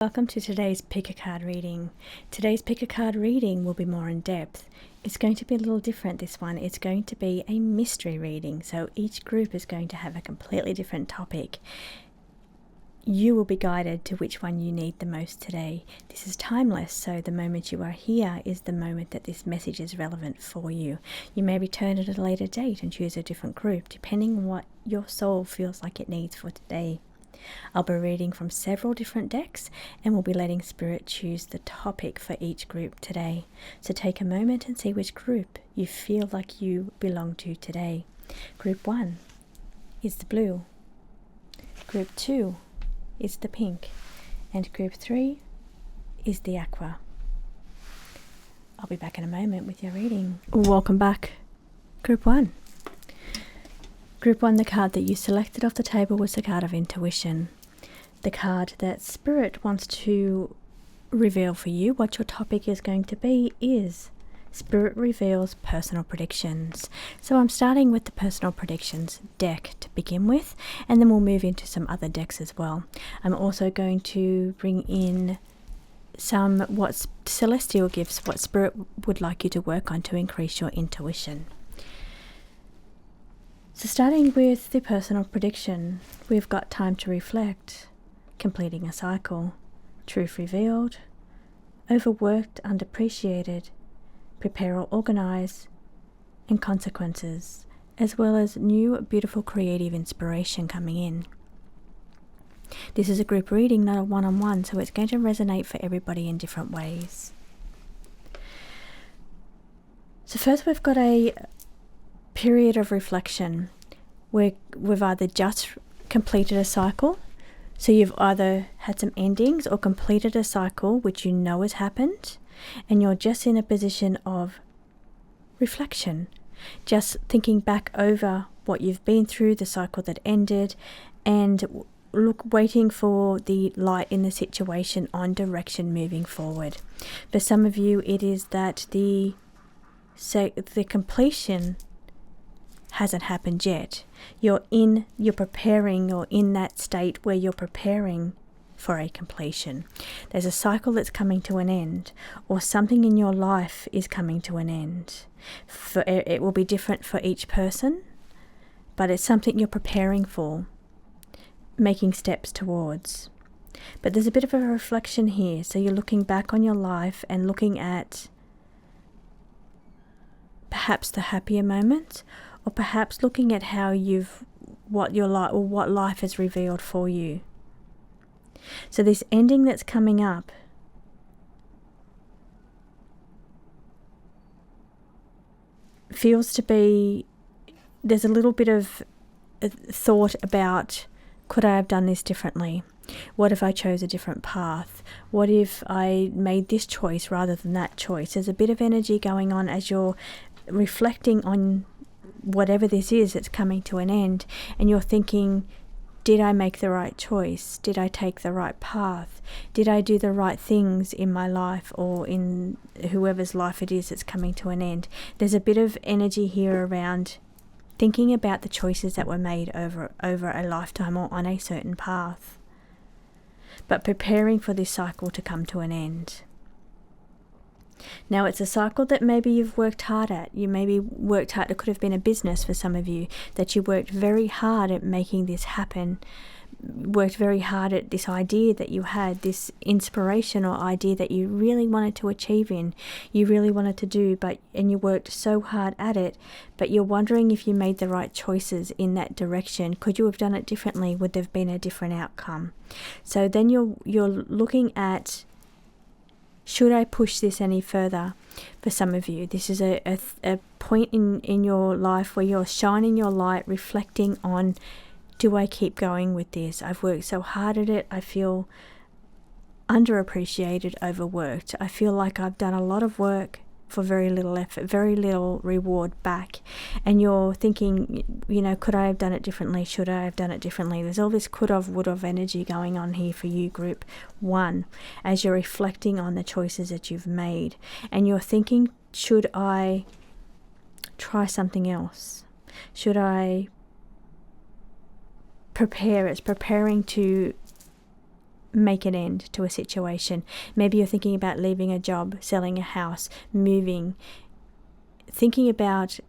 Welcome to today's pick a card reading. Today's pick a card reading will be more in depth. It's going to be a little different, this one. It's going to be a mystery reading, so each group is going to have a completely different topic. You will be guided to which one you need the most today. This is timeless, so the moment you are here is the moment that this message is relevant for you. You may return at a later date and choose a different group, depending on what your soul feels like it needs for today. I'll be reading from several different decks and we'll be letting Spirit choose the topic for each group today. So take a moment and see which group you feel like you belong to today. Group 1 is the blue. Group 2 is the pink. And group 3 is the aqua. I'll be back in a moment with your reading. Welcome back. Group 1. Group 1, the card that you selected off the table was the card of intuition. The card that Spirit wants to reveal for you, what your topic is going to be, is Spirit reveals personal predictions. So I'm starting with the personal predictions deck to begin with, and then we'll move into some other decks as well. I'm also going to bring in some what celestial gifts, what Spirit would like you to work on to increase your intuition. So starting with the personal prediction, we've got time to reflect, completing a cycle, truth revealed, overworked, underappreciated, prepare or organize, and consequences, as well as new, beautiful, creative inspiration coming in. This is a group reading, not a one-on-one, so it's going to resonate for everybody in different ways. So first we've got a period of reflection where we've either just completed a cycle, so you've either had some endings, or completed a cycle which you know has happened and you're just in a position of reflection, just thinking back over what you've been through, the cycle that ended, and waiting for the light in the situation on direction moving forward. For some of you, it is that the completion hasn't happened yet. You're preparing, or in that state where you're preparing for a completion. There's a cycle that's coming to an end, or something in your life is coming to an end. It will be different for each person, but it's something you're preparing for, making steps towards. But there's a bit of a reflection here, so you're looking back on your life and looking at perhaps the happier moments, or perhaps looking at how what life has revealed for you. So this ending that's coming up feels to be, there's a little bit of thought about, could I have done this differently? What if I chose a different path? What if I made this choice rather than that choice? There's a bit of energy going on as you're reflecting on whatever this is that's coming to an end, and you're thinking, did I make the right choice? Did I take the right path? Did I do the right things in my life, or in whoever's life it is that's coming to an end? There's a bit of energy here around thinking about the choices that were made over a lifetime, or on a certain path, but preparing for this cycle to come to an end. Now, it's a cycle that maybe you've worked hard at. You maybe worked hard. It could have been a business for some of you, that you worked very hard at making this happen, worked very hard at this idea that you had, this inspiration or idea that you really wanted to achieve in, you really wanted to do, and you worked so hard at it, but you're wondering if you made the right choices in that direction. Could you have done it differently? Would there have been a different outcome? So then you're looking at, should I push this any further? For some of you, this is a point in your life where you're shining your light, reflecting on, do I keep going with this? I've worked so hard at it. I feel underappreciated, overworked. I feel like I've done a lot of work for very little effort, very little reward back. And you're thinking, could I have done it differently? Should I have done it differently? There's all this could have, would have energy going on here for you, group 1, as you're reflecting on the choices that you've made. And you're thinking, should I try something else? Should I prepare? It's preparing to make an end to a situation. Maybe you're thinking about leaving a job, selling a house, moving, thinking about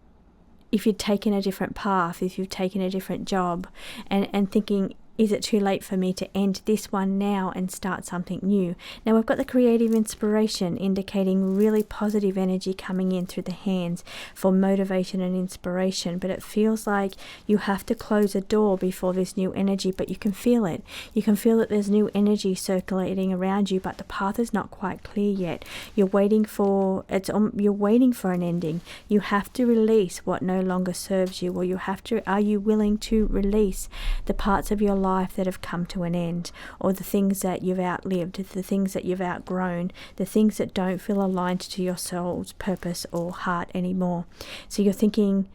if you'd taken a different path, if you've taken a different job, and thinking, is it too late for me to end this one now and start something new? Now we've got the creative inspiration indicating really positive energy coming in through the hands for motivation and inspiration, but it feels like you have to close a door before this new energy, but you can feel it. You can feel that there's new energy circulating around you, but the path is not quite clear yet. You're waiting for an ending. You have to release what no longer serves you, or are you willing to release the parts of your life that have come to an end, or the things that you've outlived, the things that you've outgrown, the things that don't feel aligned to your soul's purpose or heart anymore. So you're thinking,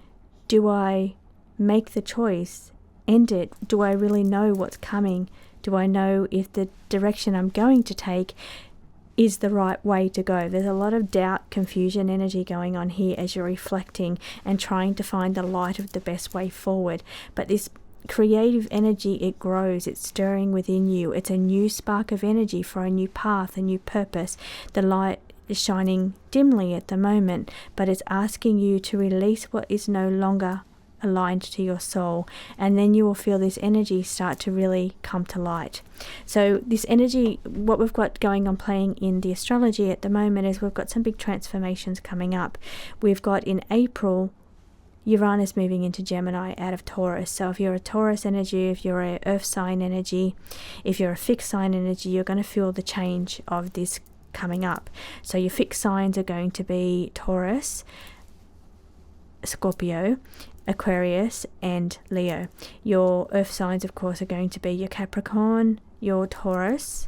do I make the choice, end it? Do I really know what's coming? Do I know if the direction I'm going to take is the right way to go? There's a lot of doubt, confusion energy going on here as you're reflecting and trying to find the light of the best way forward. But this creative energy, it grows, it's stirring within you. It's a new spark of energy for a new path, a new purpose. The light is shining dimly at the moment, but it's asking you to release what is no longer aligned to your soul, and then you will feel this energy start to really come to light. So this energy, what we've got going on playing in the astrology at the moment is we've got some big transformations coming up. We've got in April Uranus moving into Gemini out of Taurus. So if you're a Taurus energy, if you're a earth sign energy, if you're a fixed sign energy, you're going to feel the change of this coming up. So your fixed signs are going to be Taurus, Scorpio, Aquarius and Leo. Your earth signs, of course, are going to be your Capricorn, your Taurus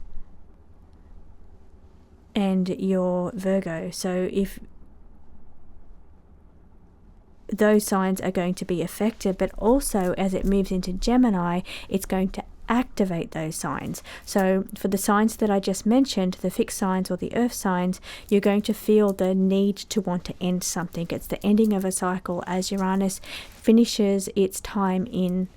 and your Virgo. So if those signs are going to be affected, but also as it moves into Gemini, it's going to activate those signs. So for the signs that I just mentioned, the fixed signs or the earth signs, you're going to feel the need to want to end something. It's the ending of a cycle as Uranus finishes its time in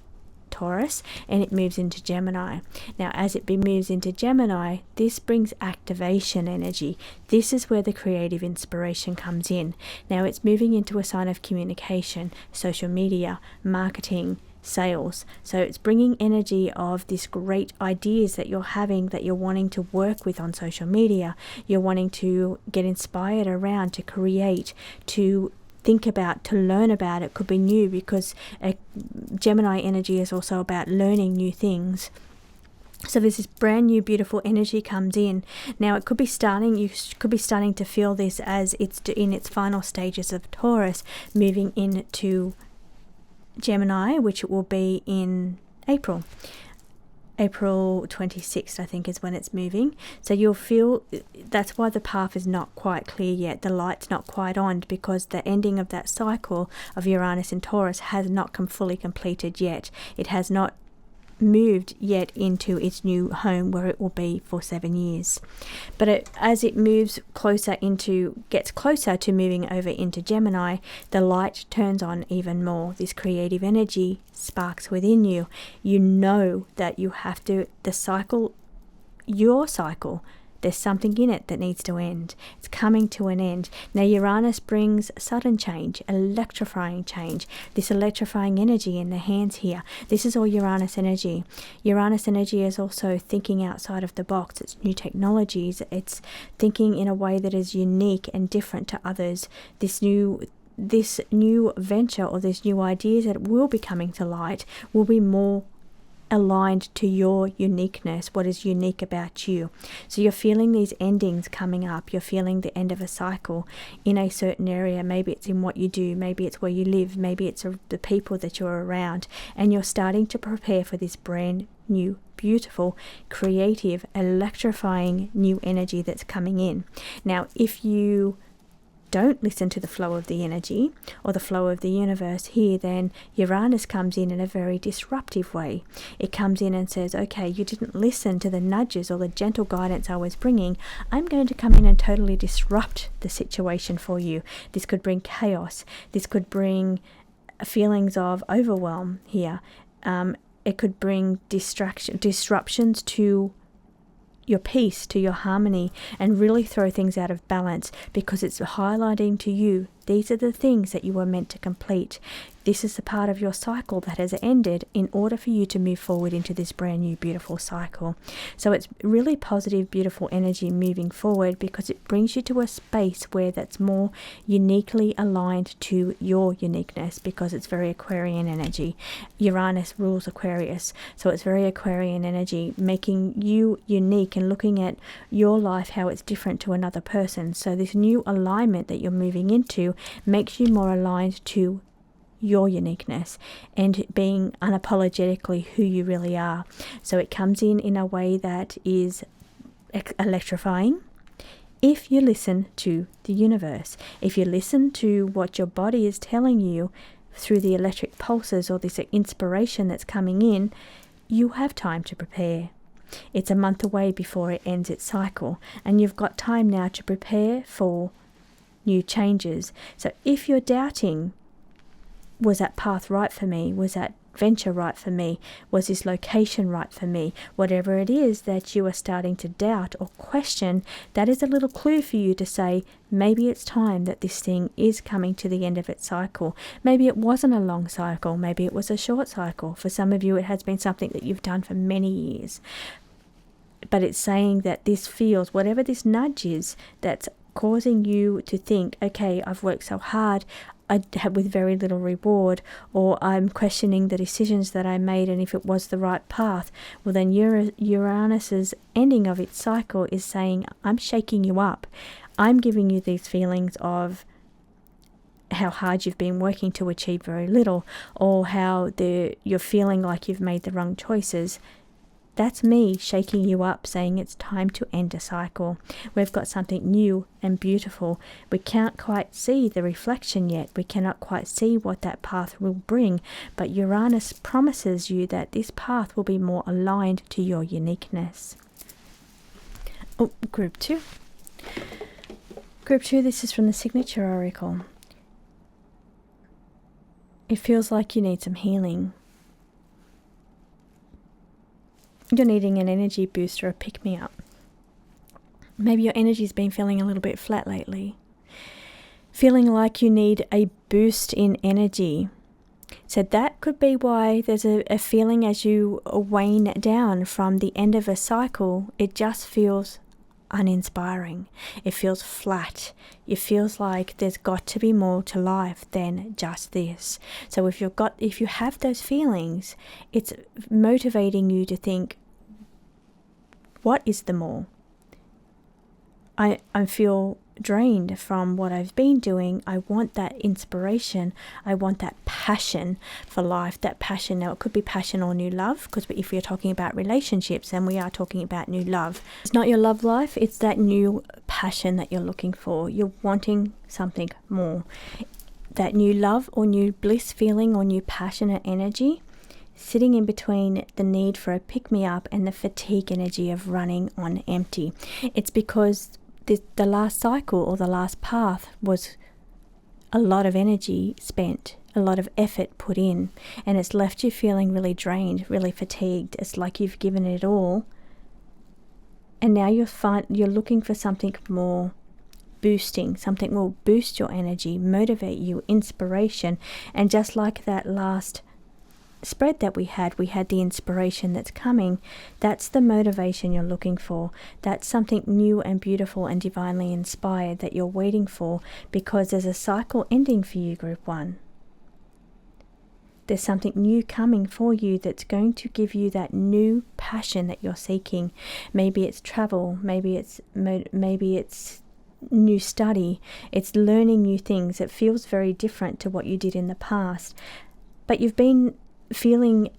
Taurus and it moves into Gemini. Now as it moves into Gemini, this brings activation energy. This is where the creative inspiration comes in. Now it's moving into a sign of communication, social media, marketing, sales. So it's bringing energy of this great ideas that you're having, that you're wanting to work with on social media, you're wanting to get inspired around, to create, to think about, to learn about. It could be new because Gemini energy is also about learning new things. So there's this brand new beautiful energy comes in. Now it could be starting, you could be starting to feel this as it's in its final stages of Taurus, moving into Gemini, which it will be in April 26th, I think, is when it's moving. So you'll feel that's why the path is not quite clear yet. The light's not quite on, because the ending of that cycle of Uranus and Taurus has not fully completed yet. It has not moved yet into its new home where it will be for 7 years. But as it moves gets closer to moving over into Gemini, the light turns on even more. This creative energy sparks within you. You know that you have to, your cycle, there's something in it that needs to end. It's coming to an end. Now Uranus brings sudden change, electrifying change. This electrifying energy in the hands here. This is all Uranus energy. Uranus energy is also thinking outside of the box. It's new technologies. It's thinking in a way that is unique and different to others. This new venture or this new ideas that will be coming to light will be more aligned to your uniqueness, what is unique about you. So you're feeling these endings coming up. You're feeling the end of a cycle in a certain area. Maybe it's in what you do, maybe it's where you live, maybe it's the people that you're around, and you're starting to prepare for this brand new, beautiful, creative, electrifying new energy that's coming in. Now if you don't listen to the flow of the energy or the flow of the universe here, then Uranus comes in a very disruptive way. It comes in and says, okay, you didn't listen to the nudges or the gentle guidance I was bringing. I'm going to come in and totally disrupt the situation for you. This could bring chaos. This could bring feelings of overwhelm here. It could bring disruptions to your peace, to your harmony, and really throw things out of balance, because it's highlighting to you, these are the things that you were meant to complete. This is the part of your cycle that has ended in order for you to move forward into this brand new beautiful cycle. So it's really positive, beautiful energy moving forward, because it brings you to a space where that's more uniquely aligned to your uniqueness, because it's very Aquarian energy. Uranus rules Aquarius, so it's very Aquarian energy, making you unique and looking at your life, how it's different to another person. So this new alignment that you're moving into makes you more aligned to your uniqueness and being unapologetically who you really are. So it comes in a way that is electrifying. If you listen to the universe, if you listen to what your body is telling you through the electric pulses or this inspiration that's coming in, you have time to prepare. It's a month away before it ends its cycle, and you've got time now to prepare for new changes. So if you're doubting, was that path right for me? Was that venture right for me? Was this location right for me? Whatever it is that you are starting to doubt or question, that is a little clue for you to say, maybe it's time that this thing is coming to the end of its cycle. Maybe it wasn't a long cycle. Maybe it was a short cycle. For some of you, it has been something that you've done for many years. But it's saying that this feels, whatever this nudge is that's causing you to think, okay, I've worked so hard, with very little reward, or I'm questioning the decisions that I made and if it was the right path. Well, then Uranus's ending of its cycle is saying, I'm shaking you up. I'm giving you these feelings of how hard you've been working to achieve very little, or how you're feeling like you've made the wrong choices. That's me shaking you up, saying it's time to end a cycle. We've got something new and beautiful. We can't quite see the reflection yet. We cannot quite see what that path will bring. But Uranus promises you that this path will be more aligned to your uniqueness. Oh, group 2. Group 2, this is from the Signature Oracle. It feels like you need some healing. You're needing an energy boost or a pick-me-up. Maybe your energy's been feeling a little bit flat lately. Feeling like you need a boost in energy. So that could be why there's a feeling as you wane down from the end of a cycle, it just feels uninspiring. It feels flat. It feels like there's got to be more to life than just this. So if you have those feelings, it's motivating you to think, what is the more? I feel drained from what I've been doing. I want that inspiration. I want that passion for life, that passion. Now, it could be passion or new love, because if you're talking about relationships, then we are talking about new love. It's not your love life, it's that new passion that you're looking for. You're wanting something more. That new love or new bliss feeling or new passionate energy, sitting in between the need for a pick-me-up and the fatigue energy of running on empty. It's because the last cycle or the last path was a lot of energy spent, a lot of effort put in, and it's left you feeling really drained, really fatigued. It's like you've given it all, and now you're looking for something more boosting, something will boost your energy, motivate you, inspiration. And just like that last spread that we had the inspiration that's coming. That's the motivation you're looking for. That's something new and beautiful and divinely inspired that you're waiting for, because there's a cycle ending for you, Group 1. There's something new coming for you that's going to give you that new passion that you're seeking. Maybe it's travel, maybe it's new study, it's learning new things. It feels very different to what you did in the past, but you've been feeling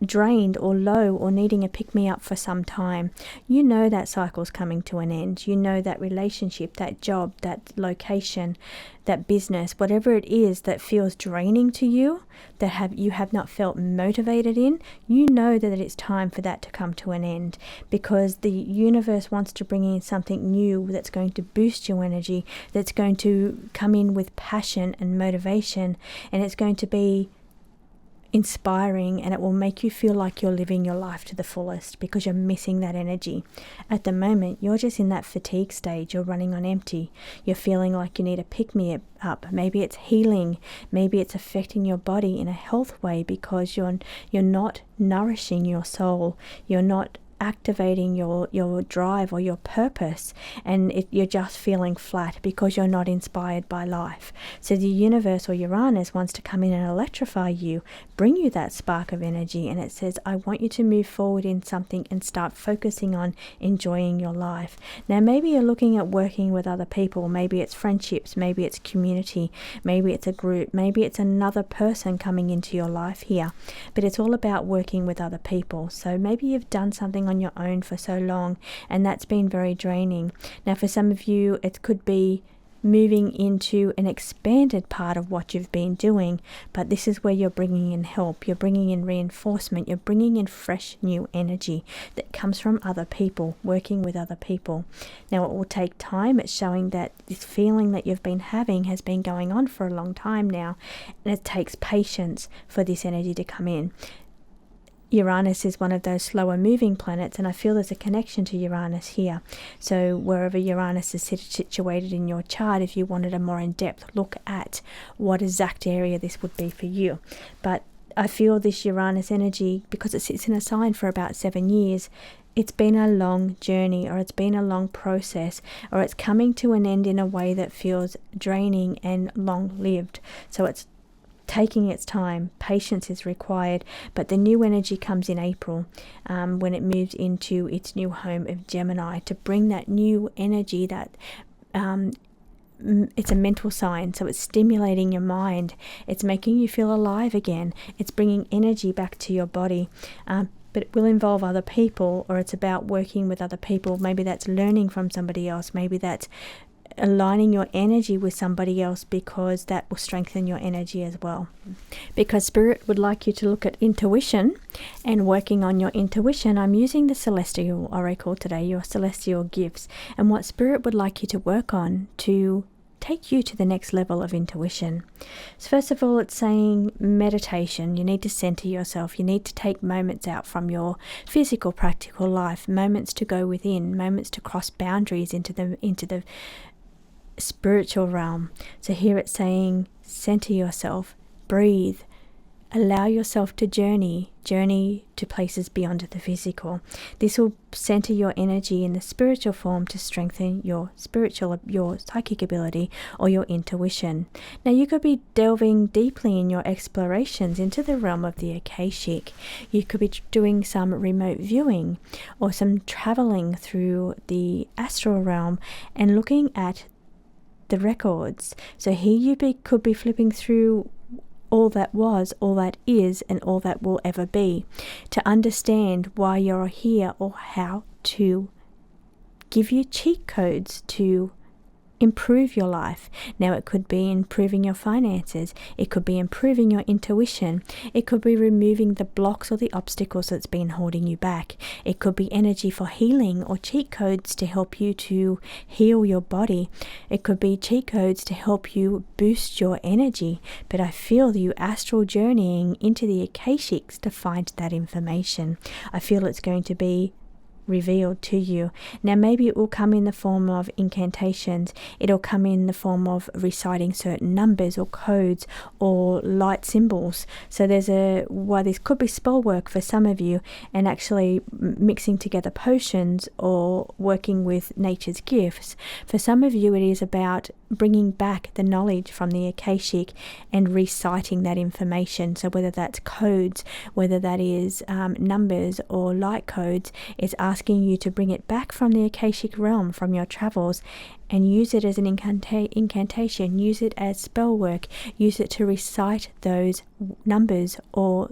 drained or low or needing a pick-me-up for some time. You know that cycle's coming to an end. You know that relationship, that job, that location, that business, whatever it is that feels draining to you, that you have not felt motivated in, you know that it's time for that to come to an end, because the universe wants to bring in something new that's going to boost your energy, that's going to come in with passion and motivation, and it's going to be inspiring, and it will make you feel like you're living your life to the fullest because you're missing that energy. At the moment, you're just in that fatigue stage. You're running on empty. You're feeling like you need a pick-me-up. Maybe it's healing. Maybe it's affecting your body in a health way because you're not nourishing your soul. You're not activating your drive or your purpose, and you're just feeling flat because you're not inspired by life. So the universe or Uranus wants to come in and electrify you, bring you that spark of energy, and it says, I want you to move forward in something and start focusing on enjoying your life. Now maybe you're looking at working with other people. Maybe it's friendships, maybe it's community, maybe it's a group, maybe it's another person coming into your life here, but it's all about working with other people. So maybe you've done something on your own for so long, and that's been very draining. Now for some of you, it could be moving into an expanded part of what you've been doing, but this is where you're bringing in help, you're bringing in reinforcement, you're bringing in fresh new energy that comes from other people, working with other people. Now it will take time. It's showing that this feeling that you've been having has been going on for a long time now, and it takes patience for this energy to come in. Uranus is one of those slower moving planets, and I feel there's a connection to Uranus here. So wherever Uranus is situated in your chart, if you wanted a more in-depth look at what exact area this would be for you. But I feel this Uranus energy, because it sits in a sign for about 7 years, it's been a long journey, or it's been a long process, or it's coming to an end in a way that feels draining and long-lived. So it's taking its time. Patience is required, but the new energy comes in April when it moves into its new home of Gemini, to bring that new energy that it's a mental sign, so it's stimulating your mind, it's making you feel alive again, it's bringing energy back to your body. But it will involve other people, or it's about working with other people. Maybe that's learning from somebody else, maybe that's aligning your energy with somebody else, because that will strengthen your energy as well. Because Spirit would like you to look at intuition and working on your intuition. I'm using the Celestial Oracle today, your celestial gifts, and what Spirit would like you to work on to take you to the next level of intuition. So first of all, it's saying meditation. You need to center yourself. You need to take moments out from your physical, practical life, moments to go within, moments to cross boundaries into the spiritual realm. So here it's saying center yourself, breathe, allow yourself to journey to places beyond the physical. This will center your energy in the spiritual form to strengthen your psychic ability or your intuition. Now you could be delving deeply in your explorations into the realm of the Akashic. You could be doing some remote viewing or some traveling through the astral realm and looking at the records. So here you could be flipping through all that was, all that is, and all that will ever be, to understand why you're here, or how to give you cheat codes to improve your life. Now it could be improving your finances, it could be improving your intuition, it could be removing the blocks or the obstacles that's been holding you back, it could be energy for healing or cheat codes to help you to heal your body, it could be cheat codes to help you boost your energy. But I feel you astral journeying into the Akashics to find that information. I feel it's going to be revealed to you. Now maybe it will come in the form of incantations, it'll come in the form of reciting certain numbers or codes or light symbols. So this could be spell work for some of you, and actually mixing together potions or working with nature's gifts. For some of you, it is about bringing back the knowledge from the Akashic and reciting that information. So whether that's codes, whether that is numbers or light codes, it's asking you to bring it back from the Akashic realm, from your travels, and use it as an incantation, use it as spell work, use it to recite those numbers or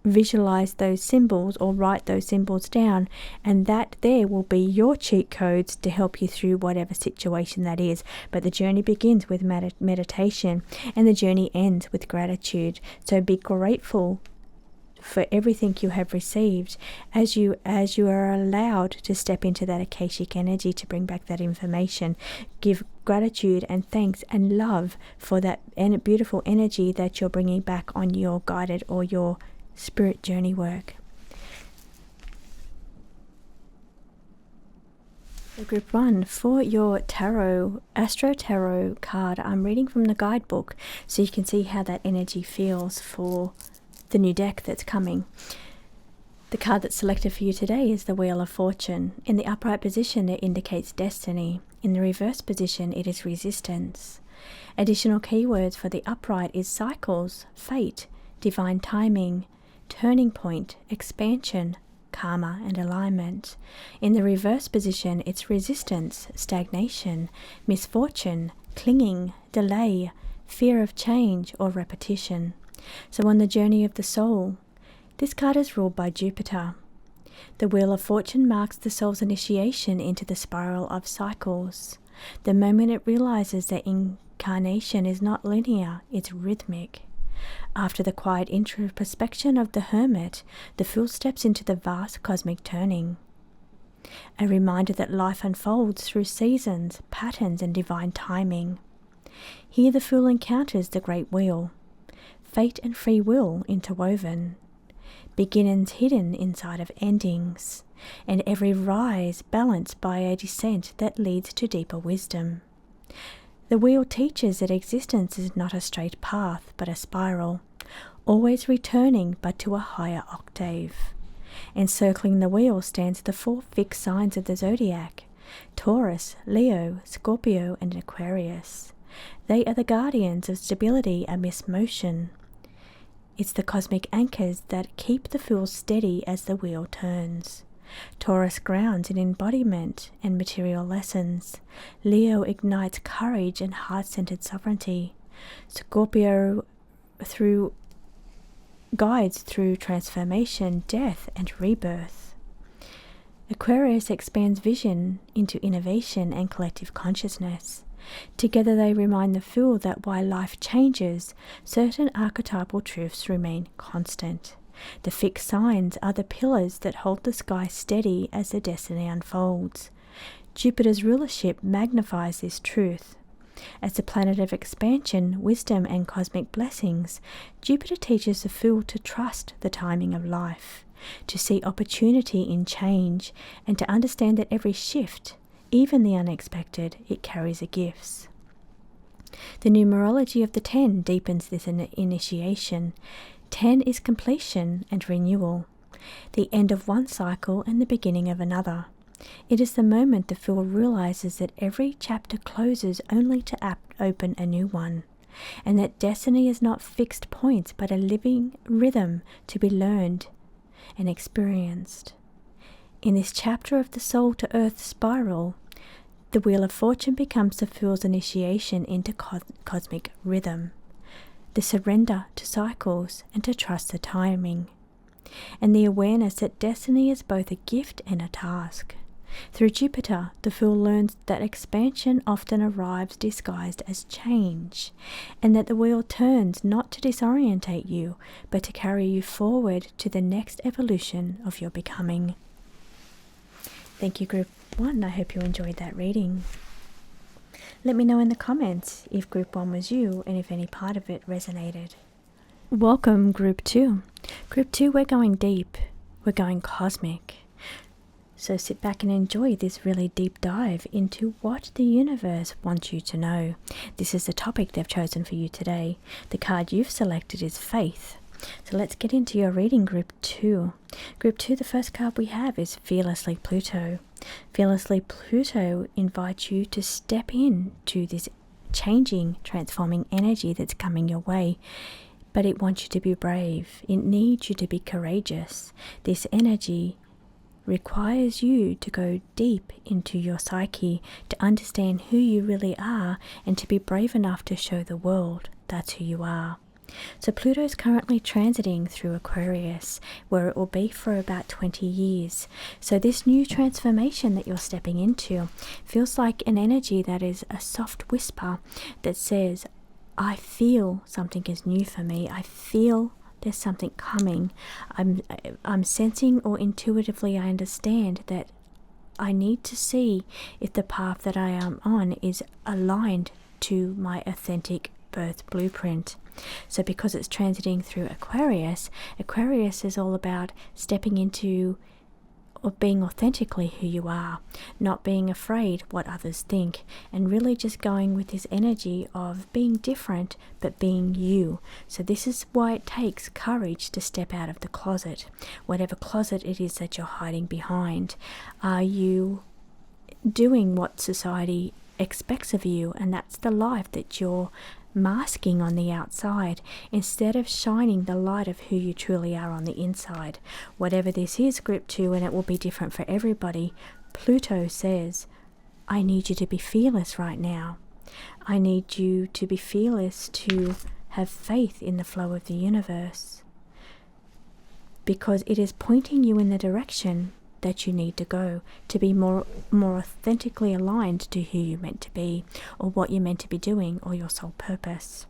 visualize those symbols or write those symbols down, and that there will be your cheat codes to help you through whatever situation that is. But the journey begins with meditation, and the journey ends with gratitude. So be grateful for everything you have received as you are allowed to step into that Akashic energy to bring back that information. Give gratitude and thanks and love for that beautiful energy that you're bringing back on your guided or your spirit journey work. So group 1, for your Astro Tarot card, I'm reading from the guidebook so you can see how that energy feels for the new deck that's coming. The card that's selected for you today is the Wheel of Fortune. In the upright position, it indicates destiny. In the reverse position, it is resistance. Additional keywords for the upright is cycles, fate, divine timing, turning point, expansion, karma and alignment. In the reverse position, it's resistance, stagnation, misfortune, clinging, delay, fear of change or repetition. So on the journey of the soul, this card is ruled by Jupiter. The Wheel of Fortune marks the soul's initiation into the spiral of cycles. The moment it realizes that incarnation is not linear, it's rhythmic. After the quiet introspection of the hermit, the fool steps into the vast cosmic turning. A reminder that life unfolds through seasons, patterns, and divine timing. Here the fool encounters the great wheel, fate and free will interwoven, beginnings hidden inside of endings, and every rise balanced by a descent that leads to deeper wisdom. The wheel teaches that existence is not a straight path, but a spiral, always returning but to a higher octave. Encircling the wheel stands the 4 fixed signs of the zodiac: Taurus, Leo, Scorpio, and Aquarius. They are the guardians of stability amidst motion. It's the cosmic anchors that keep the fool steady as the wheel turns. Taurus grounds in embodiment and material lessons. Leo ignites courage and heart-centered sovereignty. Scorpio guides through transformation, death, and rebirth. Aquarius expands vision into innovation and collective consciousness. Together they remind the fool that while life changes, certain archetypal truths remain constant. The fixed signs are the pillars that hold the sky steady as the destiny unfolds. Jupiter's rulership magnifies this truth. As the planet of expansion, wisdom, and cosmic blessings, Jupiter teaches the fool to trust the timing of life, to see opportunity in change, and to understand that every shift, even the unexpected, it carries a gift. The numerology of the 10 deepens this initiation. 10 is completion and renewal, the end of one cycle and the beginning of another. It is the moment the fool realizes that every chapter closes only to open a new one, and that destiny is not fixed points but a living rhythm to be learned and experienced. In this chapter of the soul to earth spiral, the Wheel of Fortune becomes the fool's initiation into cosmic rhythm, the surrender to cycles and to trust the timing, and the awareness that destiny is both a gift and a task. Through Jupiter, the fool learns that expansion often arrives disguised as change, and that the wheel turns not to disorientate you, but to carry you forward to the next evolution of your becoming. Thank you, Group 1. I hope you enjoyed that reading. Let me know in the comments if Group 1 was you and if any part of it resonated. Welcome, Group 2. Group 2, we're going deep. We're going cosmic. So sit back and enjoy this really deep dive into what the universe wants you to know. This is the topic they've chosen for you today. The card you've selected is Faith. So let's get into your reading, Group 2. Group 2, the first card we have is Fearlessly Pluto. Fearlessly Pluto invites you to step into this changing, transforming energy that's coming your way. But it wants you to be brave. It needs you to be courageous. This energy requires you to go deep into your psyche, to understand who you really are, and to be brave enough to show the world that's who you are. So Pluto is currently transiting through Aquarius, where it will be for about 20 years. So this new transformation that you're stepping into feels like an energy that is a soft whisper that says, I feel something is new for me. I feel there's something coming. I'm sensing, or intuitively I understand that I need to see if the path that I am on is aligned to my authentic birth blueprint. So because it's transiting through Aquarius, Aquarius is all about stepping into or being authentically who you are, not being afraid what others think, and really just going with this energy of being different but being you. So this is why it takes courage to step out of the closet, whatever closet it is that you're hiding behind. Are you doing what society expects of you? And that's the life that you're masking on the outside, instead of shining the light of who you truly are on the inside. Whatever this is, group 2, and it will be different for everybody, Pluto says, I need you to be fearless right now. I need you to be fearless, to have faith in the flow of the universe, because it is pointing you in the direction that you need to go to be more authentically aligned to who you're meant to be, or what you're meant to be doing, or your soul purpose.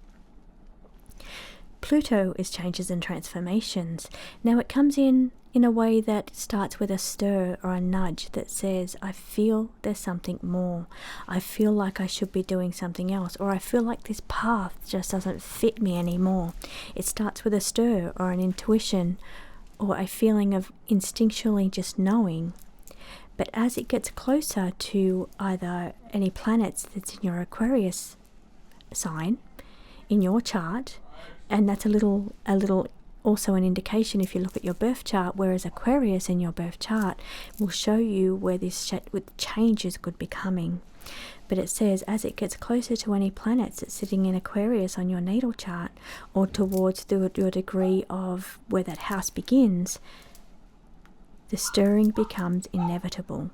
Pluto is changes and transformations. Now it comes in a way that starts with a stir or a nudge that says, I feel there's something more. I feel like I should be doing something else, or I feel like this path just doesn't fit me anymore. It starts with a stir or an intuition, or a feeling of instinctually just knowing. But as it gets closer to either any planets that's in your Aquarius sign in your chart, and that's a little also an indication if you look at your birth chart, whereas Aquarius in your birth chart will show you where this with changes could be coming. But it says as it gets closer to any planets that's sitting in Aquarius on your natal chart, or towards your degree of where that house begins, the stirring becomes inevitable.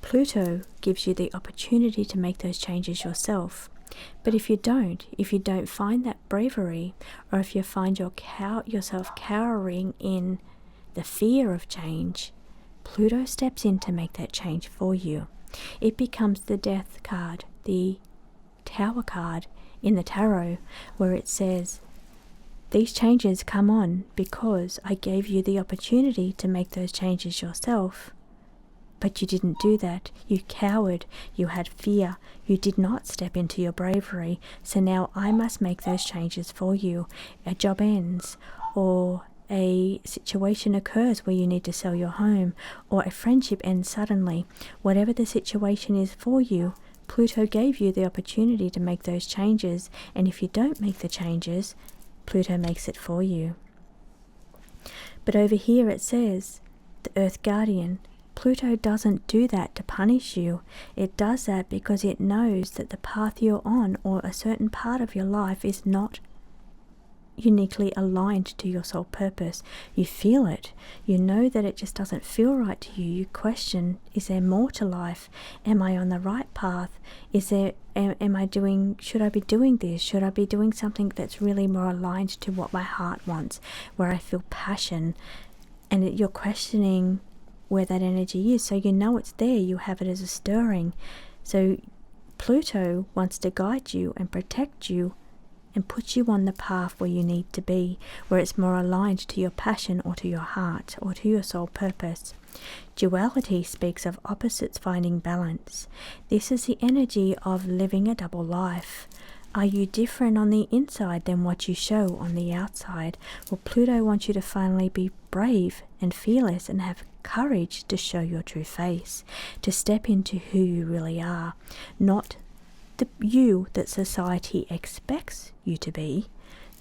Pluto gives you the opportunity to make those changes yourself. But if you don't find that bravery, or if you find yourself cowering in the fear of change, Pluto steps in to make that change for you. It becomes the death card, the tower card in the tarot, where it says, these changes come on because I gave you the opportunity to make those changes yourself. But you didn't do that. You cowered. You had fear. You did not step into your bravery. So now I must make those changes for you. A job ends, or a situation occurs where you need to sell your home, or a friendship ends suddenly. Whatever the situation is for you, Pluto gave you the opportunity to make those changes, and if you don't make the changes, Pluto makes it for you. But over here it says, the Earth Guardian, Pluto doesn't do that to punish you. It does that because it knows that the path you're on, or a certain part of your life, is not uniquely aligned to your soul purpose. You feel it. You know that it just doesn't feel right to you. You question, is there more to life? Am I on the right path? Should I be doing this? Should I be doing something that's really more aligned to what my heart wants, where I feel passion? And you're questioning where that energy is. So you know it's there. You have it as a stirring. So Pluto wants to guide you and protect you and put you on the path where you need to be, where it's more aligned to your passion, or to your heart, or to your soul purpose. Duality speaks of opposites finding balance. This is the energy of living a double life. Are you different on the inside than what you show on the outside? Well, Pluto wants you to finally be brave and fearless and have courage to show your true face, to step into who you really are, not the you that society expects you to be,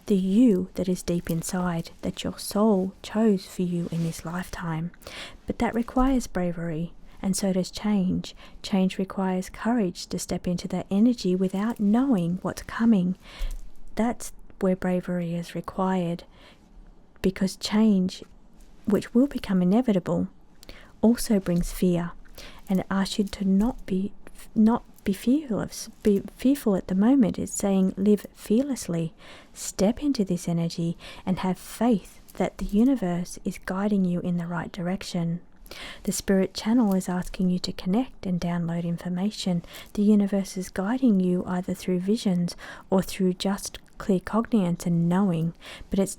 the you that is deep inside, that your soul chose for you in this lifetime. But that requires bravery, and so does change. Change requires courage to step into that energy without knowing what's coming. That's where bravery is required, because change, which will become inevitable, also brings fear, and it asks you to not be fearful at the moment. It's saying live fearlessly, step into this energy, and have faith that the universe is guiding you in the right direction. The spirit channel is asking you to connect and download information. The universe is guiding you either through visions or through just clear cognizance and knowing, but it's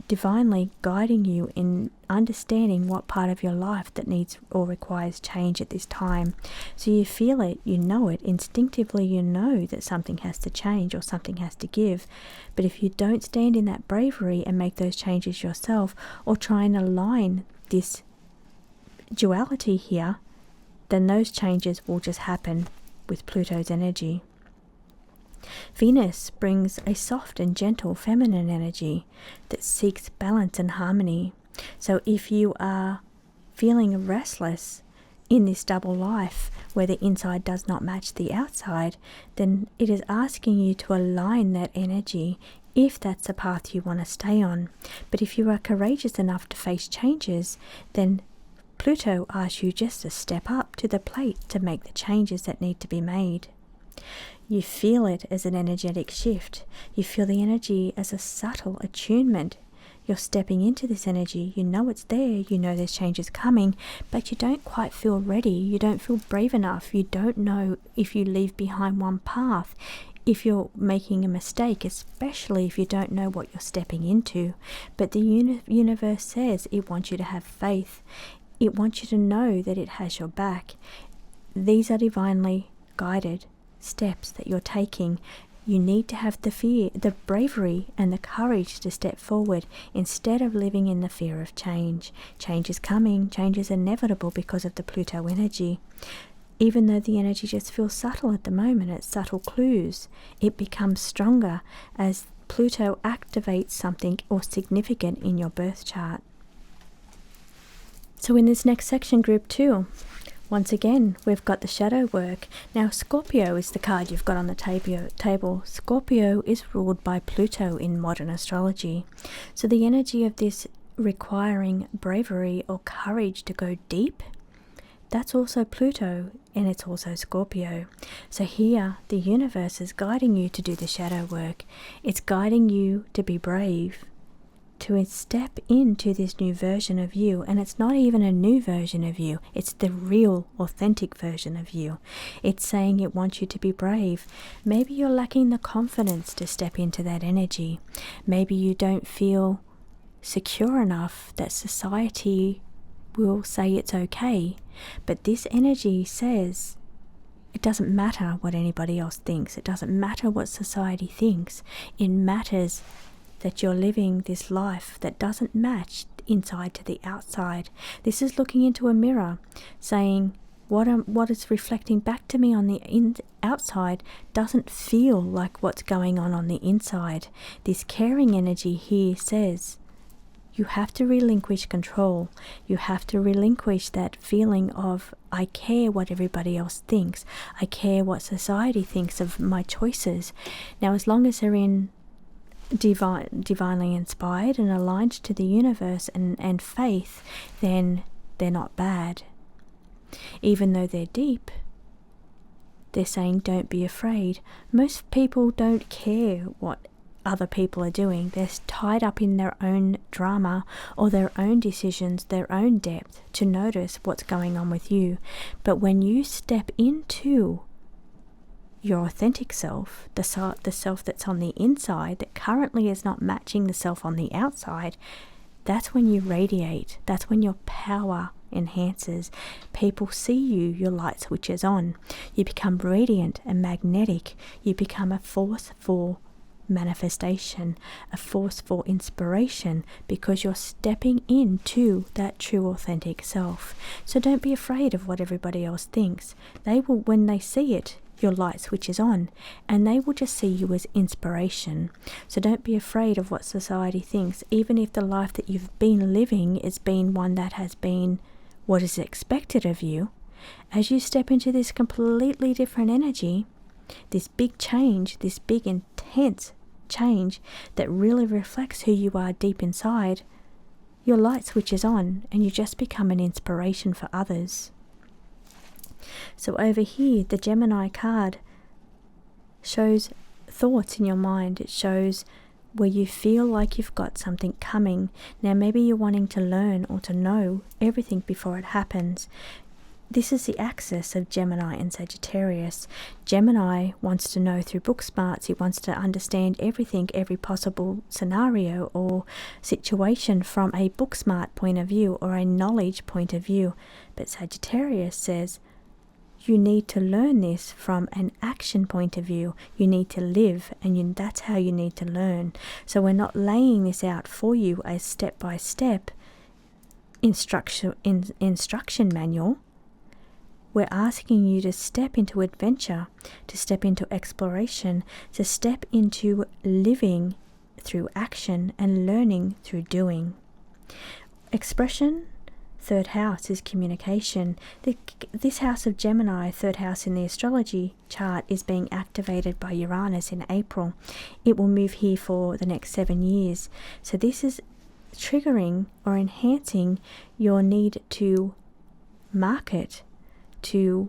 divinely guiding you in understanding what part of your life that needs or requires change at this time. So you feel it, you know it, instinctively you know that something has to change or something has to give. But if you don't stand in that bravery and make those changes yourself, or try and align this duality here, then those changes will just happen with Pluto's energy. Venus brings a soft and gentle feminine energy that seeks balance and harmony. So if you are feeling restless in this double life where the inside does not match the outside, then it is asking you to align that energy if that's the path you want to stay on. But if you are courageous enough to face changes, then Pluto asks you just to step up to the plate to make the changes that need to be made. You feel it as an energetic shift. You feel the energy as a subtle attunement. You're stepping into this energy. You know it's there. You know there's changes coming, but you don't quite feel ready. You don't feel brave enough. You don't know if you leave behind one path, if you're making a mistake, especially if you don't know what you're stepping into. But the universe says it wants you to have faith. It wants you to know that it has your back. These are divinely guided steps that you're taking. You need to have the fear, the bravery and the courage to step forward instead of living in the fear of change. Change is coming. Change is inevitable because of the Pluto energy. Even though the energy just feels subtle at the moment, it's subtle clues, it becomes stronger as Pluto activates something or significant in your birth chart. So in this next section, group 2, once again, we've got the shadow work. Now, Scorpio is the card you've got on the table. Scorpio is ruled by Pluto in modern astrology. So the energy of this requiring bravery or courage to go deep, that's also Pluto, and it's also Scorpio. So here, the universe is guiding you to do the shadow work. It's guiding you to be brave, to step into this new version of you. And it's not even a new version of you, it's the real authentic version of you. It's saying it wants you to be brave. Maybe you're lacking the confidence to step into that energy. Maybe you don't feel secure enough that society will say it's okay. But this energy says it doesn't matter what anybody else thinks. It doesn't matter what society thinks. It matters that you're living this life that doesn't match inside to the outside. This is looking into a mirror, saying what is reflecting back to me on the outside doesn't feel like what's going on the inside. This caring energy here says you have to relinquish control. You have to relinquish that feeling of, I care what everybody else thinks. I care what society thinks of my choices. Now, as long as they're in divinely inspired and aligned to the universe and faith, then they're not bad. Even though they're deep, they're saying don't be afraid. Most people don't care what other people are doing. They're tied up in their own drama or their own decisions, their own depth to notice what's going on with you. But when you step into your authentic self, the self that's on the inside that currently is not matching the self on the outside, that's when you radiate. That's when your power enhances. People see you, your light switches on. You become radiant and magnetic. You become a force for manifestation, a force for inspiration, because you're stepping into that true authentic self. So don't be afraid of what everybody else thinks. They will, when they see it, your light switches on, and they will just see you as inspiration. So don't be afraid of what society thinks, even if the life that you've been living is been one that has been what is expected of you. As you step into this completely different energy, this big change, this big intense change that really reflects who you are deep inside, your light switches on and you just become an inspiration for others. So over here, the Gemini card shows thoughts in your mind. It shows where you feel like you've got something coming. Now maybe you're wanting to learn or to know everything before it happens. This is the axis of Gemini and Sagittarius. Gemini wants to know through book smarts. He wants to understand everything, every possible scenario or situation from a book smart point of view or a knowledge point of view. But Sagittarius says, you need to learn this from an action point of view. You need to live, and that's how you need to learn. So we're not laying this out for you as step-by-step instruction manual. We're asking you to step into adventure, to step into exploration, to step into living through action and learning through doing. Expression, third house, is communication. This house of Gemini, third house in the astrology chart, is being activated by Uranus in April. It will move here for the next 7 years. So this is triggering or enhancing your need to market, to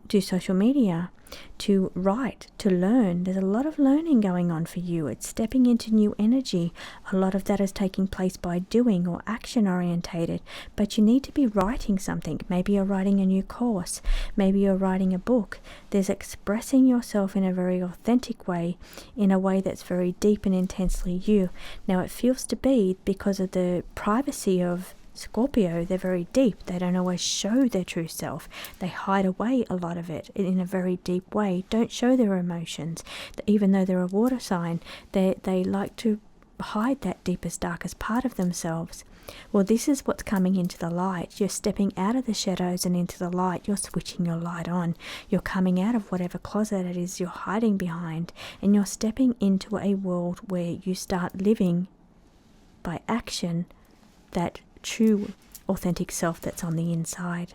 do social media, to write, to learn. There's a lot of learning going on for you. It's stepping into new energy. A lot of that is taking place by doing or action orientated, but you need to be writing something. Maybe you're writing a new course. Maybe you're writing a book. There's expressing yourself in a very authentic way, in a way that's very deep and intensely you. Now it feels to be, because of the privacy of Scorpio, they're very deep. They don't always show their true self. They hide away a lot of it in a very deep way. Don't show their emotions. Even though they're a water sign, they like to hide that deepest, darkest part of themselves. Well, this is what's coming into the light. You're stepping out of the shadows and into the light. You're switching your light on. You're coming out of whatever closet it is you're hiding behind, and you're stepping into a world where you start living by action that true authentic self that's on the inside.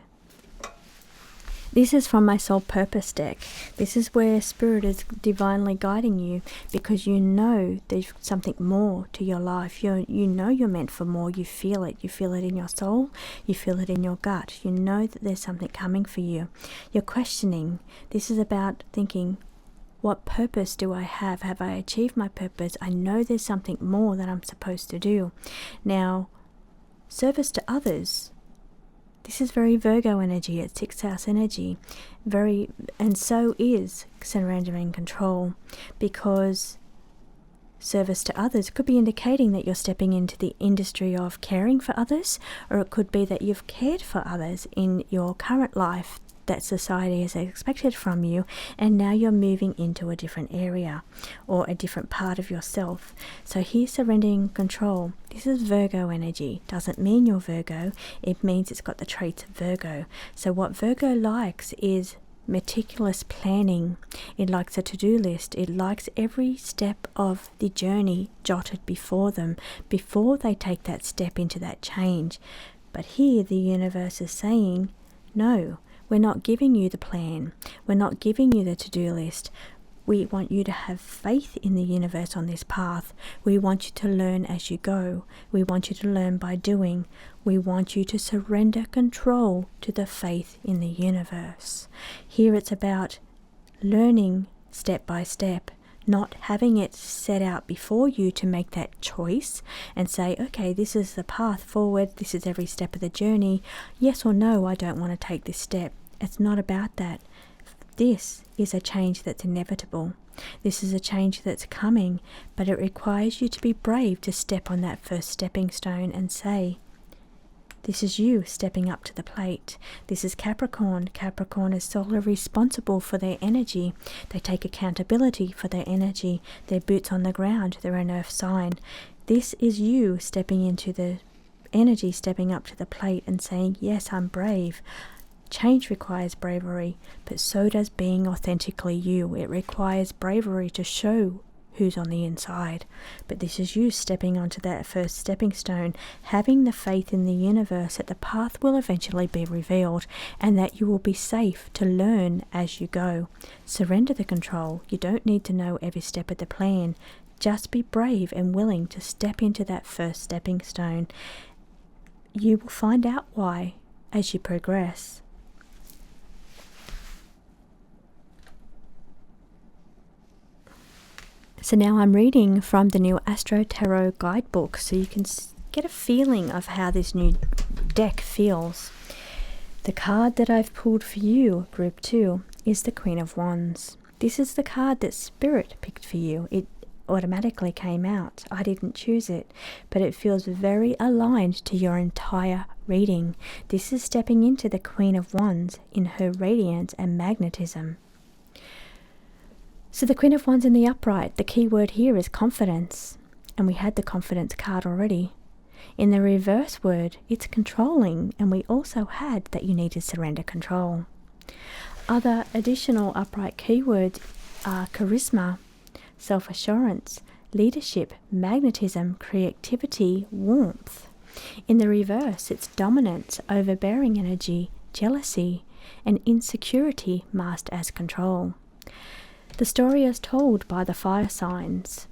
This is from my soul purpose deck. This is where spirit is divinely guiding you, because you know there's something more to your life. You know you're meant for more. You feel it. You feel it in your soul. You feel it in your gut. You know that there's something coming for you. You're questioning. This is about thinking, what purpose do I have? Have I achieved my purpose? I know there's something more that I'm supposed to do. Now, service to others. This is very Virgo energy. It's 6th house energy. And so is surrendering control, because service to others could be indicating that you're stepping into the industry of caring for others, or it could be that you've cared for others in your current life that society has expected from you, and now you're moving into a different area or a different part of yourself. So here's surrendering control. This is Virgo energy. Doesn't mean you're Virgo. It means it's got the traits of Virgo. So what Virgo likes is meticulous planning. It likes a to-do list. It likes every step of the journey jotted before them, before they take that step into that change. But here the universe is saying, no, we're not giving you the plan. We're not giving you the to-do list. We want you to have faith in the universe on this path. We want you to learn as you go. We want you to learn by doing. We want you to surrender control to the faith in the universe. Here it's about learning step by step, not having it set out before you to make that choice and say, okay, this is the path forward, this is every step of the journey. Yes or no, I don't want to take this step. It's not about that. This is a change that's inevitable. This is a change that's coming, but it requires you to be brave to step on that first stepping stone and say, this is you stepping up to the plate. This is Capricorn. Capricorn is solely responsible for their energy. They take accountability for their energy. They're boots on the ground. They're an earth sign. This is you stepping into the energy, stepping up to the plate and saying, yes, I'm brave. Change requires bravery, but so does being authentically you. It requires bravery to show who's on the inside. But this is you stepping onto that first stepping stone, having the faith in the universe that the path will eventually be revealed and that you will be safe to learn as you go. Surrender the control. You don't need to know every step of the plan. Just be brave and willing to step into that first stepping stone. You will find out why as you progress. So now I'm reading from the new Astro Tarot guidebook, so you can get a feeling of how this new deck feels. The card that I've pulled for you, Group 2, is the Queen of Wands. This is the card that Spirit picked for you. It automatically came out. I didn't choose it, but it feels very aligned to your entire reading. This is stepping into the Queen of Wands in her radiance and magnetism. So the Queen of Wands in the upright, the key word here is confidence, and we had the confidence card already. In the reverse word, it's controlling, and we also had that you need to surrender control. Other additional upright keywords are charisma, self-assurance, leadership, magnetism, creativity, warmth. In the reverse, it's dominance, overbearing energy, jealousy, and insecurity masked as control. The story is told by the fire signs.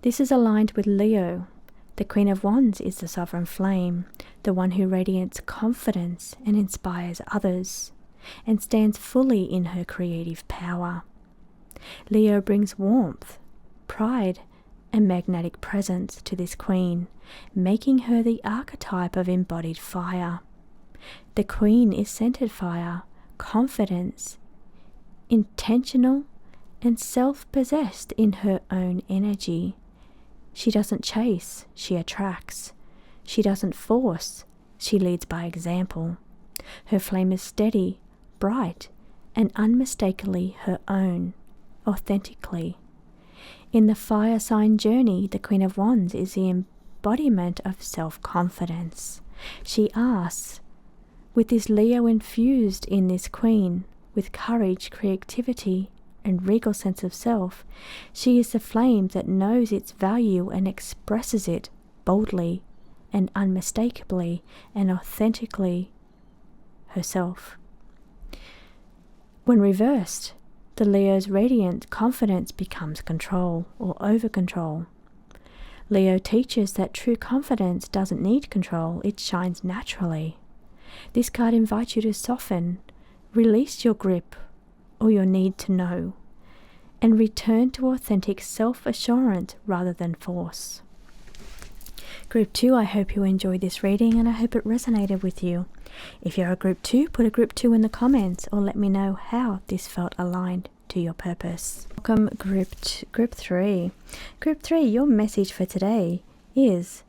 This is aligned with Leo. The Queen of Wands is the sovereign flame, the one who radiates confidence and inspires others, and stands fully in her creative power. Leo brings warmth, pride, and magnetic presence to this queen, making her the archetype of embodied fire. The queen is centered fire, confidence, intentional, and self-possessed in her own energy. She doesn't chase, she attracts. She doesn't force, she leads by example. Her flame is steady, bright, and unmistakably her own, authentically. In the fire sign journey, the Queen of Wands is the embodiment of self-confidence. She asks, with this Leo infused in this queen, with courage, creativity, and regal sense of self, she is the flame that knows its value and expresses it boldly and unmistakably and authentically herself. When reversed, the Leo's radiant confidence becomes control or over-control. Leo teaches that true confidence doesn't need control, it shines naturally. This card invites you to soften, release your grip or your need to know, and return to authentic self-assurance rather than force. Group 2, I hope you enjoyed this reading and I hope it resonated with you. If you're a Group 2, put a Group 2 in the comments or let me know how this felt aligned to your purpose. Welcome Group 3. Group 3, your message for today is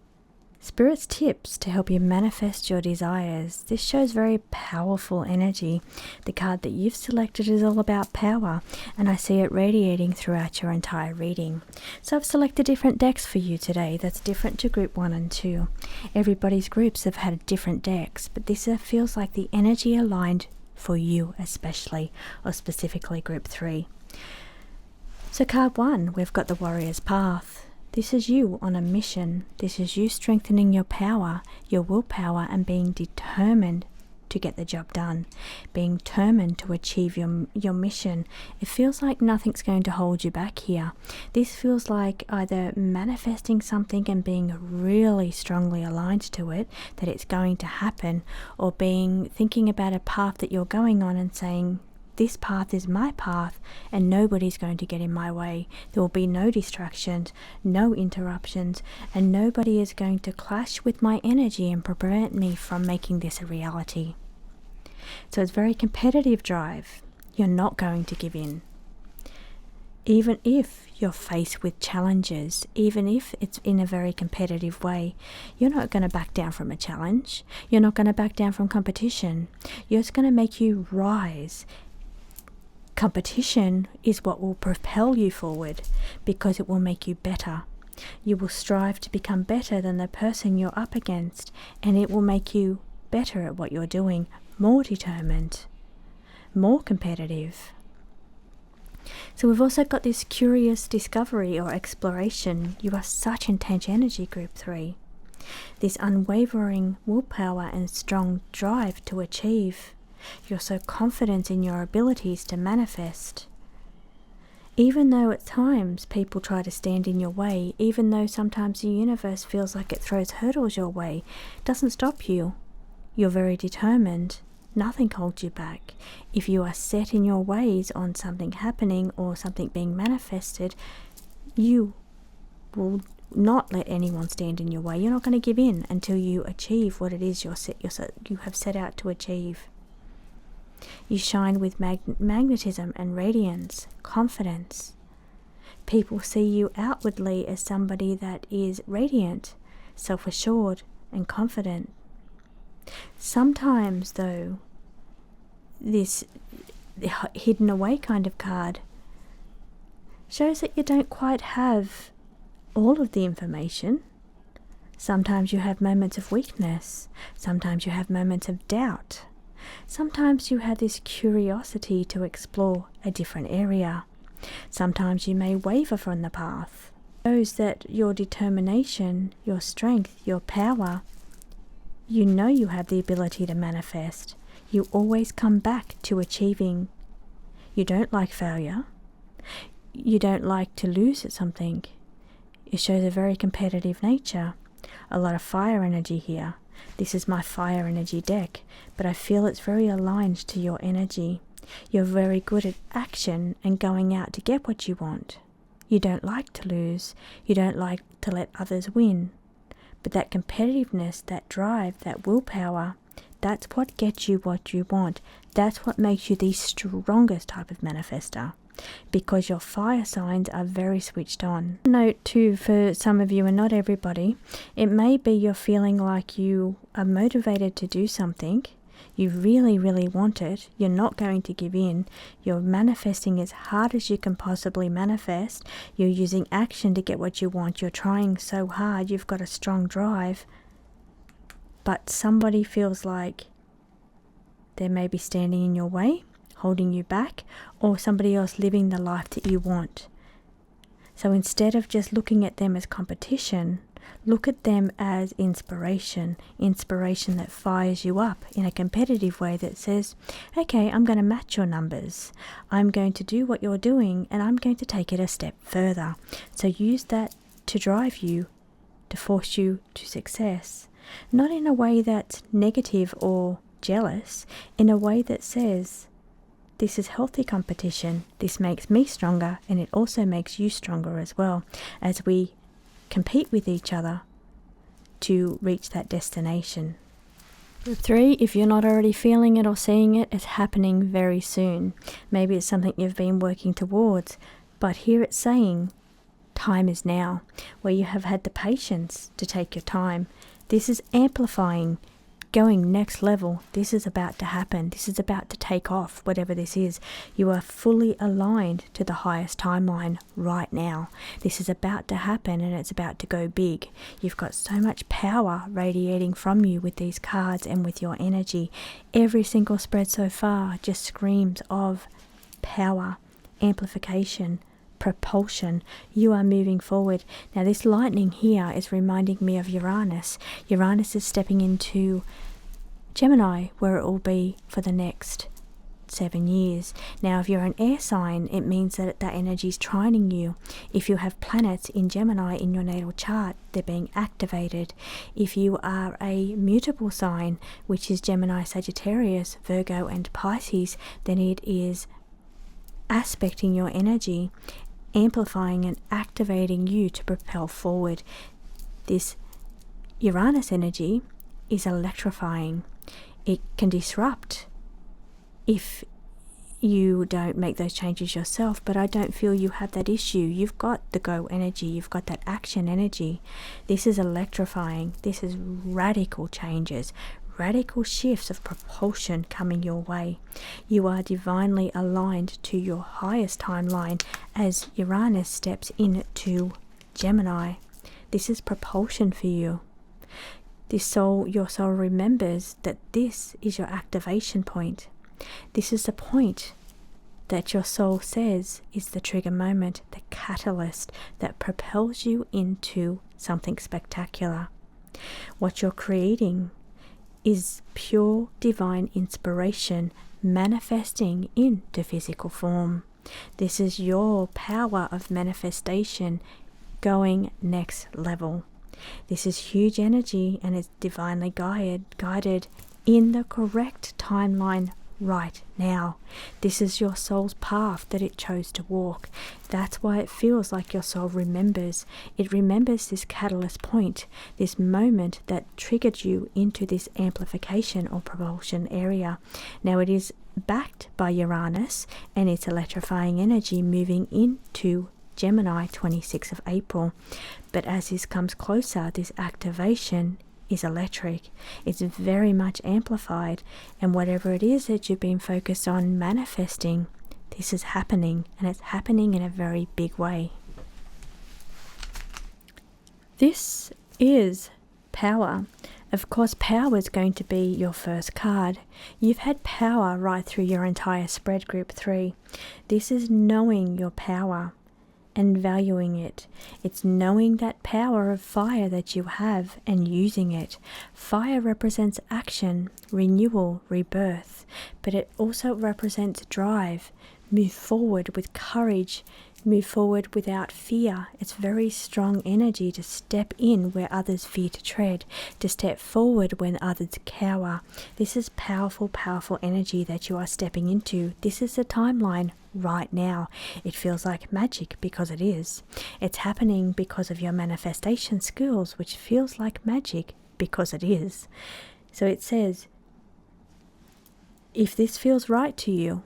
Spirit's tips to help you manifest your desires. This shows very powerful energy. The card that you've selected is all about power, and I see it radiating throughout your entire reading. So I've selected different decks for you today that's different to Group 1 and 2. Everybody's groups have had different decks, but this feels like the energy aligned for you especially, or specifically Group 3. So card 1, we've got the Warrior's Path. This is you on a mission. This is you strengthening your power, your willpower, and being determined to get the job done, being determined to achieve your mission. It feels like nothing's going to hold you back here. This feels like either manifesting something and being really strongly aligned to it, that it's going to happen, or thinking about a path that you're going on and saying, this path is my path and nobody's going to get in my way. There will be no distractions, no interruptions, and nobody is going to clash with my energy and prevent me from making this a reality. So it's very competitive drive. You're not going to give in. Even if you're faced with challenges, even if it's in a very competitive way, you're not going to back down from a challenge. You're not going to back down from competition. It's going to make you rise. Competition is what will propel you forward because it will make you better. You will strive to become better than the person you're up against, and it will make you better at what you're doing, more determined, more competitive. So we've also got this curious discovery or exploration. You are such intense energy, Group 3. This unwavering willpower and strong drive to achieve. You're so confident in your abilities to manifest. Even though at times people try to stand in your way, even though sometimes the universe feels like it throws hurdles your way, it doesn't stop you. You're very determined. Nothing holds you back. If you are set in your ways on something happening or something being manifested, You will not let anyone stand in your way. You're not going to give in until you achieve what it is you have set out to achieve. You shine with magnetism and radiance, confidence. People see you outwardly as somebody that is radiant, self-assured, and confident. Sometimes, though, this hidden away kind of card shows that you don't quite have all of the information. Sometimes you have moments of weakness. Sometimes you have moments of doubt. Sometimes you have this curiosity to explore a different area. Sometimes you may waver from the path. It shows that your determination, your strength, your power, you know you have the ability to manifest. You always come back to achieving. You don't like failure. You don't like to lose at something. It shows a very competitive nature. A lot of fire energy here. This is my fire energy deck, but I feel it's very aligned to your energy. You're very good at action and going out to get what you want. You don't like to lose. You don't like to let others win. But that competitiveness, that drive, that willpower, that's what gets you what you want. That's what makes you the strongest type of manifester, because your fire signs are very switched on. Note too, for some of you and not everybody, it may be you're feeling like you are motivated to do something. You really, really want it. You're not going to give in. You're manifesting as hard as you can possibly manifest. You're using action to get what you want. You're trying so hard. You've got a strong drive. But somebody feels like they may be standing in your way, holding you back, or somebody else living the life that you want. So instead of just looking at them as competition, look at them as inspiration that fires you up in a competitive way that says, okay, I'm going to match your numbers. I'm going to do what you're doing, and I'm going to take it a step further. So use that to drive you, to force you to success. Not in a way that's negative or jealous, in a way that says, this is healthy competition. This makes me stronger, and it also makes you stronger as well, as we compete with each other to reach that destination. Group 3, if you're not already feeling it or seeing it, it's happening very soon. Maybe it's something you've been working towards, but here it's saying time is now, where you have had the patience to take your time. This is amplifying, going next level. This is about to happen. This is about to take off, whatever this is. You are fully aligned to the highest timeline right now. This is about to happen, and it's about to go big. You've got so much power radiating from you with these cards and with your energy. Every single spread so far just screams of power, amplification, propulsion. You are moving forward. Now this lightning here is reminding me of Uranus. Uranus is stepping into Gemini, where it will be for the next 7 years. Now if you're an air sign, it means that that energy is trining you. If you have planets in Gemini in your natal chart, they're being activated. If you are a mutable sign, which is Gemini, Sagittarius, Virgo and Pisces, then it is aspecting your energy, amplifying and activating you to propel forward. This Uranus energy is electrifying. It can disrupt if you don't make those changes yourself, but I don't feel you have that issue. You've got the go energy, you've got that action energy. This is electrifying. This is radical changes, radical shifts of propulsion coming your way. You are divinely aligned to your highest timeline as Uranus steps into Gemini. This is propulsion for you. Your soul remembers that this is your activation point. This is the point that your soul says is the trigger moment, the catalyst that propels you into something spectacular. What you're creating is pure divine inspiration manifesting into physical form. This is your power of manifestation going next level. This is huge energy, and it's divinely guided in the correct timeline right now. This is your soul's path that it chose to walk. That's why it feels like your soul remembers. It remembers this catalyst point, this moment that triggered you into this amplification or propulsion area. Now it is backed by Uranus and its electrifying energy moving into Gemini 26th of April. But as this comes closer, this activation is electric. It's very much amplified, and whatever it is that you've been focused on manifesting, this is happening, and it's happening in a very big way. This is power. Of course, power is going to be your first card. You've had power right through your entire spread, group 3. This is knowing your power and valuing it. It's knowing that power of fire that you have and using it. Fire represents action, renewal, rebirth, but it also represents drive. Move forward with courage, move forward without fear. It's very strong energy to step in where others fear to tread, to step forward when others cower. This is powerful, powerful energy that you are stepping into. This is the timeline right now. It feels like magic because it is. It's happening because of your manifestation skills, which feels like magic because it is. So it says, if this feels right to you,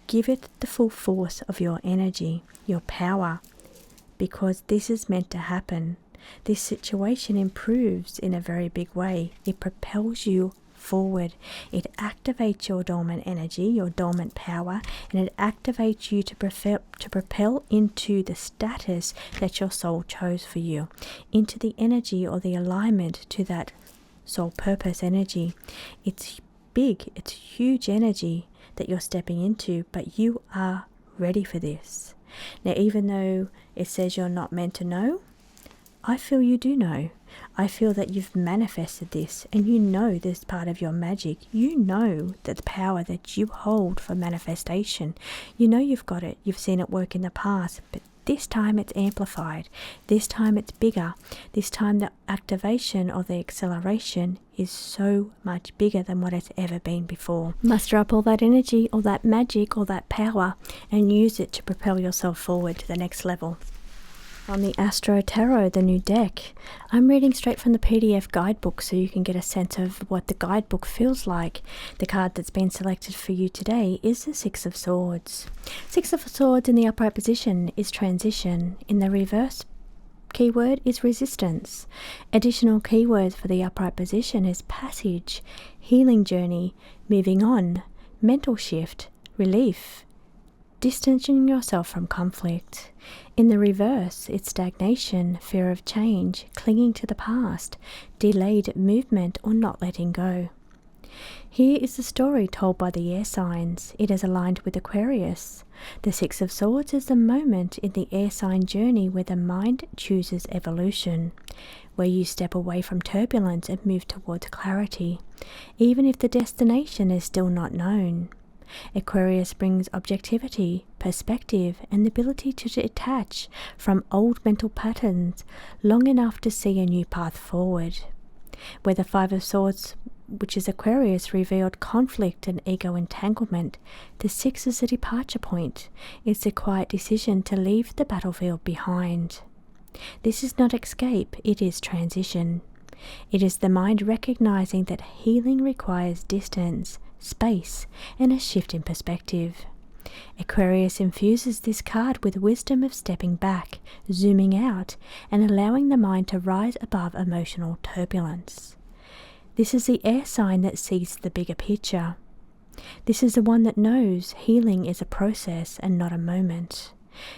give it the full force of your energy, your power, because this is meant to happen. This situation improves in a very big way. It propels you forward. It activates your dormant energy, your dormant power, and it activates you to propel into the status that your soul chose for you, into the energy or the alignment to that soul purpose energy. It's big, it's huge energy that you're stepping into, but you are ready for this. Now, even though it says you're not meant to know, I feel you do know. I feel that you've manifested this, and you know this part of your magic. You know that the power that you hold for manifestation, you know you've got it. You've seen it work in the past, but this time it's amplified. This time it's bigger. This time the activation or the acceleration is so much bigger than what it's ever been before. Muster up all that energy, all that magic, all that power, and use it to propel yourself forward to the next level. On the Astro Tarot, the new deck, I'm reading straight from the PDF guidebook so you can get a sense of what the guidebook feels like. The card that's been selected for you today is the Six of Swords. Six of Swords in the upright position is transition. In the reverse, keyword is resistance. Additional keywords for the upright position is passage, healing journey, moving on, mental shift, relief, distancing yourself from conflict. In the reverse, it's stagnation, fear of change, clinging to the past, delayed movement, or not letting go. Here is the story told by the air signs. It is aligned with Aquarius. The Six of Swords is the moment in the air sign journey where the mind chooses evolution, where you step away from turbulence and move towards clarity, even if the destination is still not known. Aquarius brings objectivity, perspective, and the ability to detach from old mental patterns long enough to see a new path forward. Where the Five of Swords, which is Aquarius, revealed conflict and ego entanglement, the Six is a departure point. It's a quiet decision to leave the battlefield behind. This is not escape, it is transition. It is the mind recognizing that healing requires distance, space, and a shift in perspective. Aquarius infuses this card with wisdom of stepping back, zooming out, and allowing the mind to rise above emotional turbulence. This is the air sign that sees the bigger picture. This is the one that knows healing is a process and not a moment.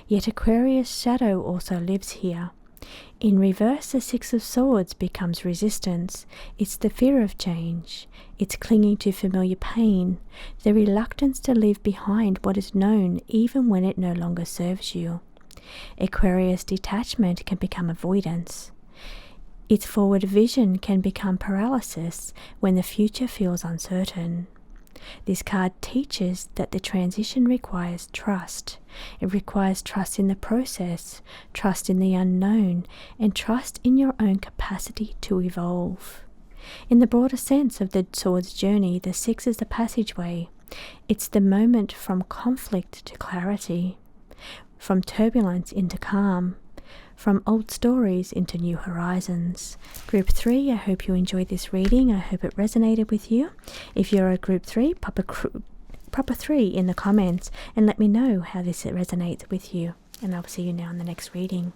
Yet Aquarius' shadow also lives here. In reverse, the Six of Swords becomes resistance. It's the fear of change. It's clinging to familiar pain, the reluctance to leave behind what is known even when it no longer serves you. Aquarius detachment can become avoidance. Its forward vision can become paralysis when the future feels uncertain. This card teaches that the transition requires trust. It requires trust in the process, trust in the unknown, and trust in your own capacity to evolve. In the broader sense of the Swords journey, the Six is the passageway. It's the moment from conflict to clarity, from turbulence into calm, from old stories into new horizons. Group 3, I hope you enjoyed this reading. I hope it resonated with you. If you're a Group 3, pop a 3 in the comments and let me know how this resonates with you. And I'll see you now in the next reading.